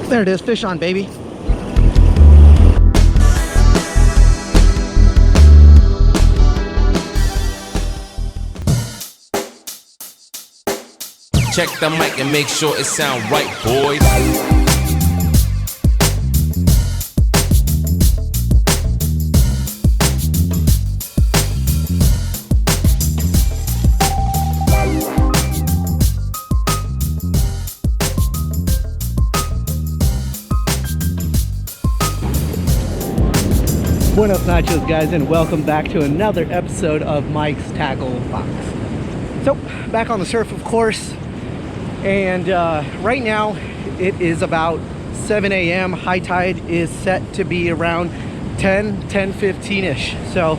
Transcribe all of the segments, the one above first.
There it is, fish on, baby. Check the mic and make sure it sound right, boys. Buenos nachos, guys, and welcome back to another episode of Mike's Tackle Box. So, back on the surf, of course, and right now it is about 7 a.m. High tide is set to be around 10:15-ish. So,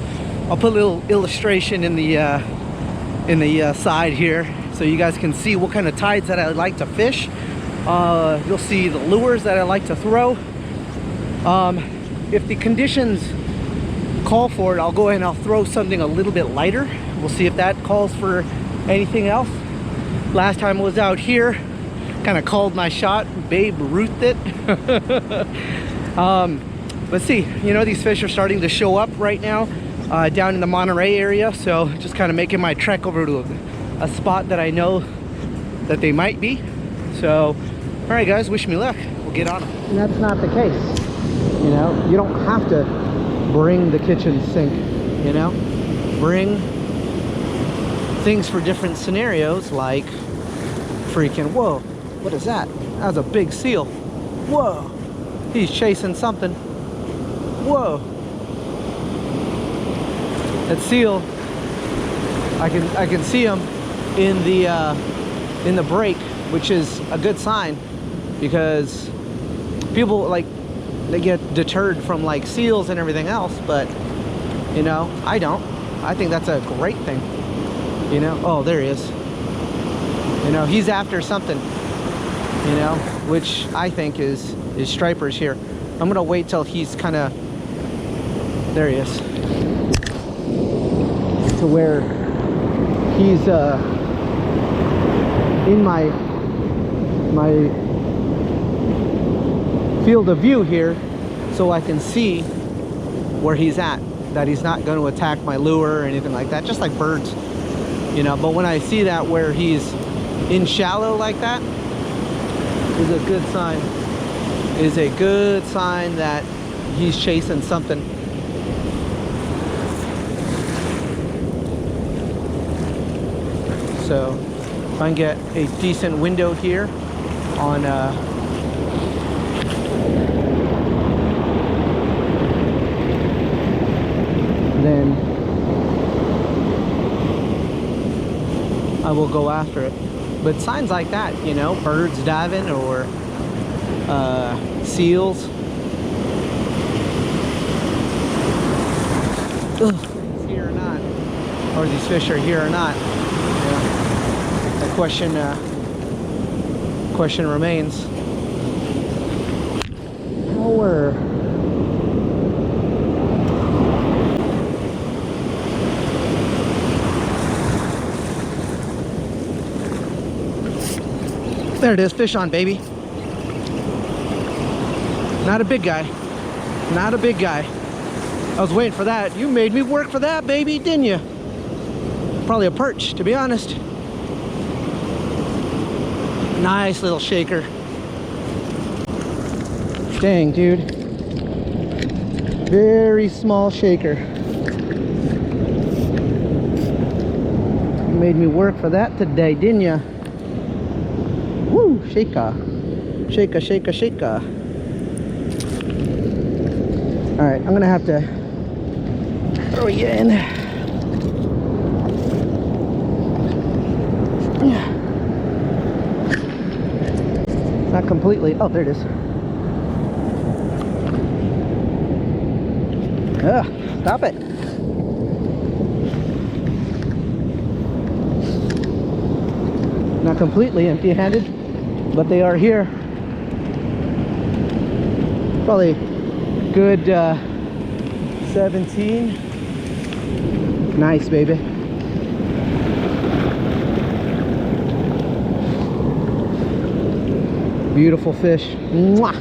I'll put a little illustration in the side here so you guys can see what kind of tides that I like to fish. You'll see the lures that I like to throw. If the conditions call for it, I'll go ahead and I'll throw something a little bit lighter. We'll see if that calls for anything else. Last time I was out here, kind of called my shot, Babe Ruthed it. Let's see, you know, these fish are starting to show up right now down in the Monterey area, so just kind of making my trek over to a spot that I know that they might be. So, all right guys, wish me luck. We'll get on them. And that's not the case. You know, you don't have to bring the kitchen sink, you know, bring things for different scenarios, like freaking, whoa, what is that? That's a big seal. Whoa, he's chasing something. Whoa, that seal, I can see him in the break, which is a good sign, because people they get deterred from like seals and everything else, but you know, I don't. I think that's a great thing, you know. Oh, there he is. You know, he's after something, you know, which I think is stripers here. I'm gonna wait till he's kind of, there he is, to where he's in my field of view here, so I can see where he's at, that he's not going to attack my lure or anything like that, just like birds, you know. But when I see that where he's in shallow like that, is a good sign, that he's chasing something. So if I can get a decent window here on then I will go after it. But signs like that, you know, birds diving or seals. Ugh, it's here or not, or these fish are here or not. Yeah. The question remains. Power. There it is, fish on, baby. Not a big guy. Not a big guy. I was waiting for that. You made me work for that, baby, didn't you? Probably a perch, to be honest. Nice little shaker. Dang, dude. Very small shaker. You made me work for that today, didn't you? Woo, shaker. Shaker, shaker, shaker. All right, I'm gonna have to throw you in. Not completely. Oh, there it is. Ugh, stop it. Not completely empty-handed, but they are here. Probably good 17. Nice, baby. Beautiful fish. Mwah!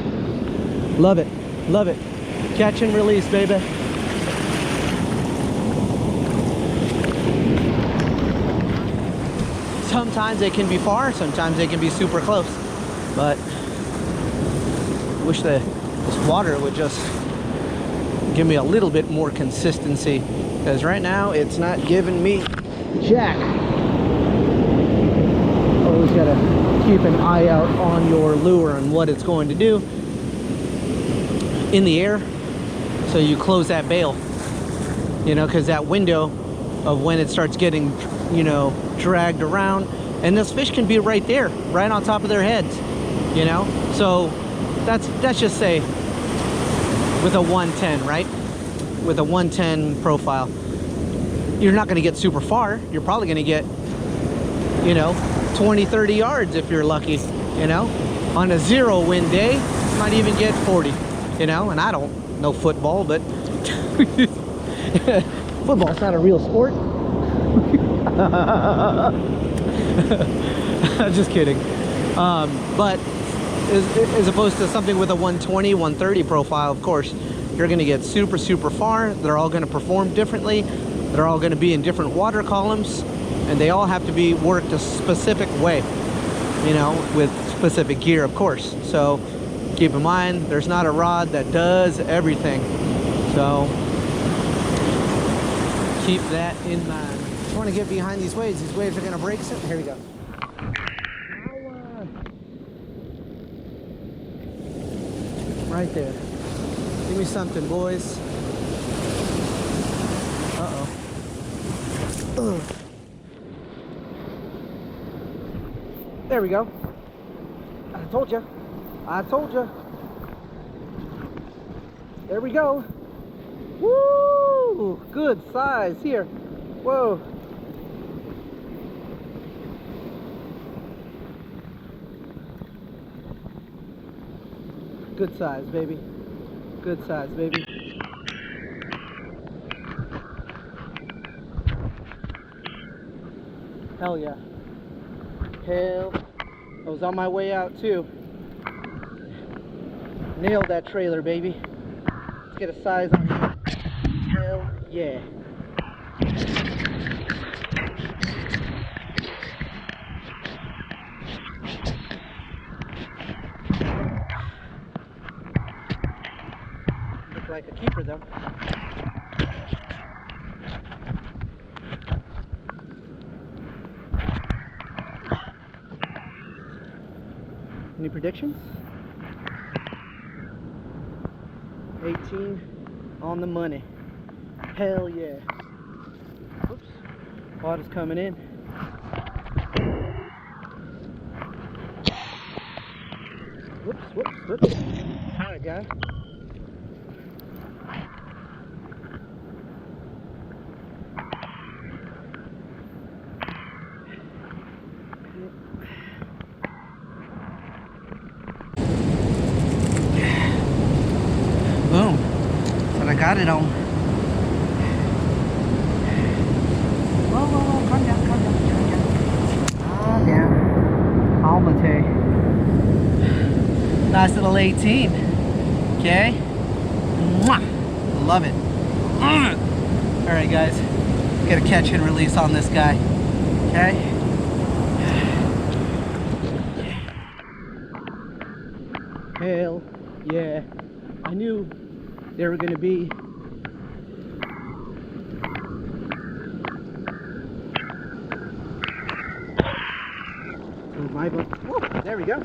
Love it. Love it. Catch and release, baby. Sometimes they can be far, sometimes they can be super close. But I wish this water would just give me a little bit more consistency, because right now it's not giving me jack. Always gotta keep an eye out on your lure and what it's going to do in the air, so you close that bail, you know, because that window of when it starts getting, you know, dragged around, and this fish can be right there, right on top of their heads, you know. So that's just say with a 110, right? With a 110 profile, you're not going to get super far. You're probably going to get, you know, 20-30 yards if you're lucky, you know. On a 0 wind day, you might even get 40, you know. And I don't know football, but football's not a real sport. Just kidding. But as opposed to something with a 120, 130 profile, of course, you're going to get super, super far. They're all going to perform differently. They're all going to be in different water columns, and they all have to be worked a specific way, you know, with specific gear, of course. So keep in mind, there's not a rod that does everything. So keep that in mind. Just want to get behind these waves. These waves are going to break soon. Here we go. Right there. Give me something, boys. Uh-oh. Ugh. There we go. I told you. I told you. There we go. Woo! Good size here. Whoa. Good size, baby. Good size, baby. Hell yeah. Hell. I was on my way out too. Nailed that trailer, baby. Let's get a size on you. Hell yeah. Look like a keeper though. Any predictions? 18 on the money. Hell yeah. Whoops. Water's coming in. Whoops, whoops, whoops. Alright, guys. Boom. But I got it on. Whoa, whoa, whoa. Calm down, calm down, calm down. Calm down. Almate. Nice little 18. Okay. Mwah. Love it. Alright, guys. Get a catch and release on this guy. Okay. Hell yeah. I knew they were going to be my boat. Whoa, there we go.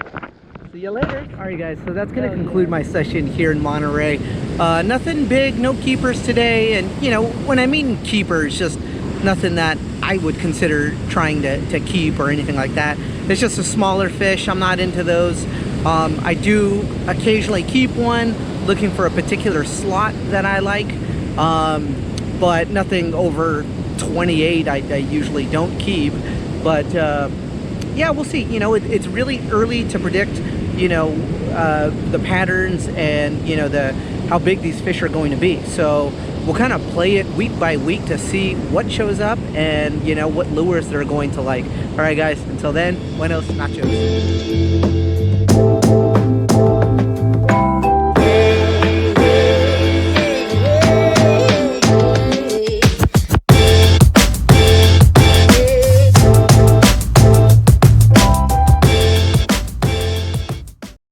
See you later. Alright guys, so that's going to conclude my session here in Monterey. Nothing big, no keepers today, and you know, when I mean keepers, just nothing that I would consider trying to keep or anything like that. It's just a smaller fish. I'm not into those. I do occasionally keep one looking for a particular slot that I like, but nothing over 28 I usually don't keep. But yeah, we'll see. You know, it's really early to predict, you know, the patterns and, you know, how big these fish are going to be. So we'll kind of play it week by week to see what shows up and, you know, what lures they're going to like. All right, guys, until then, buenos nachos.